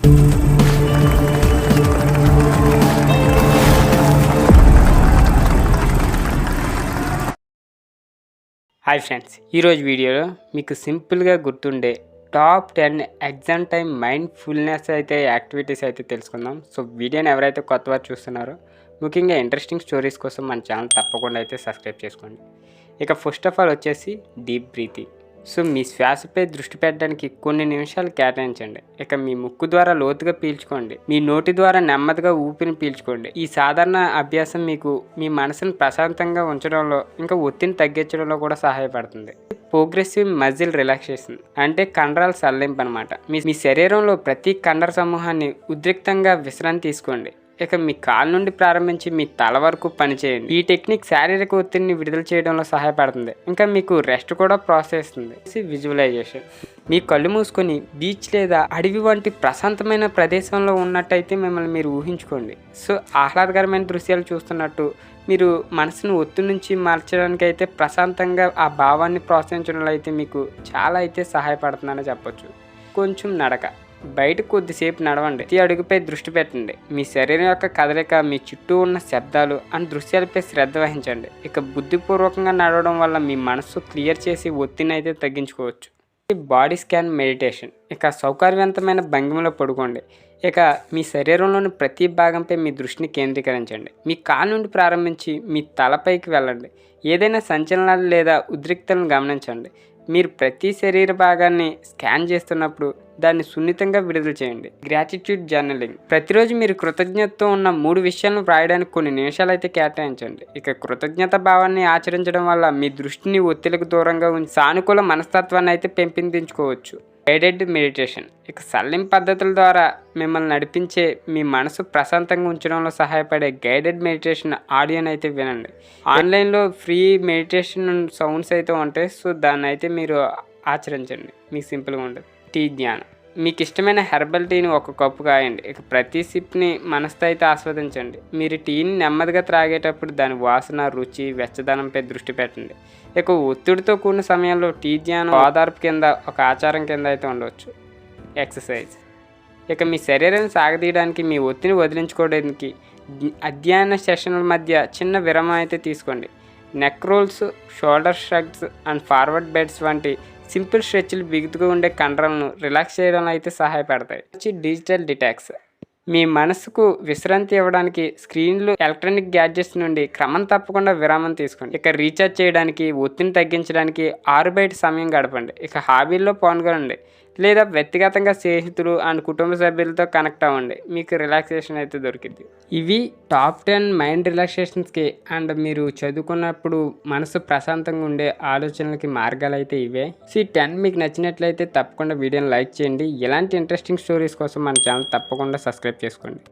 Hi friends, ఈరోజు వీడియోలో మీకు సింపుల్గా గుర్తుండే top 10 exam time mindfulness activities తెలుసుకుందాం. సో వీడియోని ఎవరైతే కొత్తగా చూస్తున్నారో ముఖ్యంగా ఇంట్రెస్టింగ్ స్టోరీస్ కోసం మన ఛానల్ తప్పకుండా సబ్స్క్రైబ్ చేసుకోండి. ఇక ఫస్ట్ ఆఫ్ ఆల్ వచ్చేసి డీప్ బ్రీతింగ్. సో మీ శ్వాసపై దృష్టి పెట్టడానికి కొన్ని నిమిషాలు కేటాయించండి. ఇక మీ ముక్కు ద్వారా లోతుగా పీల్చుకోండి, మీ నోటి ద్వారా నెమ్మదిగా ఊపిరిని పీల్చుకోండి. ఈ సాధారణ అభ్యాసం మీకు మీ మనసును ప్రశాంతంగా ఉంచడంలో ఇంకా ఒత్తిడిని తగ్గించడంలో కూడా సహాయపడుతుంది. ప్రోగ్రెసివ్ మజిల్ రిలాక్సేషన్ అంటే కండరాల సడలింపు అనమాట. మీ శరీరంలో ప్రతి కండర సమూహాన్ని ఉద్రిక్తంగా విశ్రాంతి తీసుకోండి. ఇక మీ కాలు నుండి ప్రారంభించి మీ తల వరకు పనిచేయండి. ఈ టెక్నిక్ శారీరక ఒత్తిడిని విడుదల చేయడంలో సహాయపడుతుంది, ఇంకా మీకు రెస్ట్ కూడా ప్రోత్సహిస్తుంది. విజువలైజేషన్. మీ కళ్ళు మూసుకొని బీచ్ లేదా అడవి వంటి ప్రశాంతమైన ప్రదేశంలో ఉన్నట్టయితే మిమ్మల్ని మీరు ఊహించుకోండి. సో ఆహ్లాదకరమైన దృశ్యాలు చూస్తున్నట్టు మీరు మనసును ఒత్తిడి నుంచి మార్చడానికి ప్రశాంతంగా ఆ భావాన్ని ప్రోత్సహించడంలో మీకు చాలా సహాయపడుతుందని చెప్పొచ్చు. కొంచెం నడక. బయట కొద్దిసేపు నడవండి, ప్రతి అడుగుపై దృష్టి పెట్టండి. మీ శరీరం యొక్క కదలిక, మీ చుట్టూ ఉన్న శబ్దాలు అండ్ దృశ్యాలపై శ్రద్ధ వహించండి. ఇక బుద్ధిపూర్వకంగా నడవడం వల్ల మీ మనసు క్లియర్ చేసి ఒత్తిడిని తగ్గించుకోవచ్చు. Body scan meditation. ఇక సౌకర్యవంతమైన భంగిమలో పడుకోండి. ఇక మీ శరీరంలోని ప్రతి భాగంపై మీ దృష్టిని కేంద్రీకరించండి. మీ కాలు నుండి ప్రారంభించి మీ తలపైకి వెళ్ళండి. ఏదైనా సంచలనాలు లేదా ఉద్రిక్తలను గమనించండి. మీరు ప్రతి శరీర భాగాన్ని స్కాన్ చేస్తున్నప్పుడు దాన్ని సున్నితంగా విడుదల చేయండి. Gratitude journaling. ప్రతిరోజు మీరు కృతజ్ఞతతో ఉన్న 3 విషయాలను వ్రాయడానికి కొన్ని నిమిషాలు కేటాయించండి. ఇక కృతజ్ఞత భావాన్ని ఆచరించడం వల్ల మీ దృష్టిని ఒత్తిడికి దూరంగా ఉంచి సానుకూల మనస్తత్వాన్ని పెంపొందించుకోవచ్చు. Guided meditation. ఇక సల్లింపు పద్ధతుల ద్వారా మిమ్మల్ని నడిపించే, మీ మనసు ప్రశాంతంగా ఉంచడంలో సహాయపడే గైడెడ్ మెడిటేషన్ ఆడియోని వినండి. ఆన్లైన్లో ఫ్రీ మెడిటేషన్ సౌండ్స్ ఉంటాయి. సో దాన్ని మీరు ఆచరించండి, మీకు సింపుల్గా ఉంటుంది. టీ ధ్యానం. మీకు ఇష్టమైన హెర్బల్ టీని ఒక కప్పు కాయండి. ఇక ప్రతి సిప్ని మనసుతో ఆస్వాదించండి. మీరు టీని నెమ్మదిగా త్రాగేటప్పుడు దాని వాసన, రుచి, వెచ్చదనంపై దృష్టి పెట్టండి. ఇక ఒత్తిడితో కూడిన సమయంలో టీ ధ్యానం ఆధారపు కింద ఒక ఆచారం కింద ఉండవచ్చు. ఎక్సర్సైజ్. ఇక మీ శరీరాన్ని సాగదీయడానికి, మీ ఒత్తిడిని వదిలించుకోవడానికి అధ్యయన సెషన్ల మధ్య చిన్న విరామం తీసుకోండి. Neck rolls, shoulder shrugs and forward bends వంటి సింపుల్ స్ట్రెచ్లు బిగుతుగా ఉండే కండరాలను రిలాక్స్ చేయడంలో సహాయపడతాయి. Digital detox. మీ మనసుకు విశ్రాంతి ఇవ్వడానికి స్క్రీన్లు, ఎలక్ట్రానిక్ గ్యాడ్జెట్స్ నుండి క్రమం తప్పకుండా విరామం తీసుకోండి. ఇక రీఛార్జ్ చేయడానికి, ఒత్తిడిని తగ్గించడానికి ఆరు బయట సమయం గడపండి. ఇక హాబీల్లో పాల్గొనండి లేదా వ్యక్తిగతంగా స్నేహితులు అండ్ కుటుంబ సభ్యులతో కనెక్ట్ అవ్వండి. మీకు రిలాక్సేషన్ దొరికింది. ఇవి టాప్ 10 మైండ్ రిలాక్సేషన్స్కి అండ్ మీరు చదువుకున్నప్పుడు మనసు ప్రశాంతంగా ఉండే ఆలోచనలకి మార్గాలు ఇవే. సో ఈ 10 మీకు నచ్చినట్లయితే తప్పకుండా వీడియోని లైక్ చేయండి. ఇలాంటి ఇంట్రెస్టింగ్ స్టోరీస్ కోసం మన ఛానల్ తప్పకుండా సబ్స్క్రైబ్ చేసుకోండి.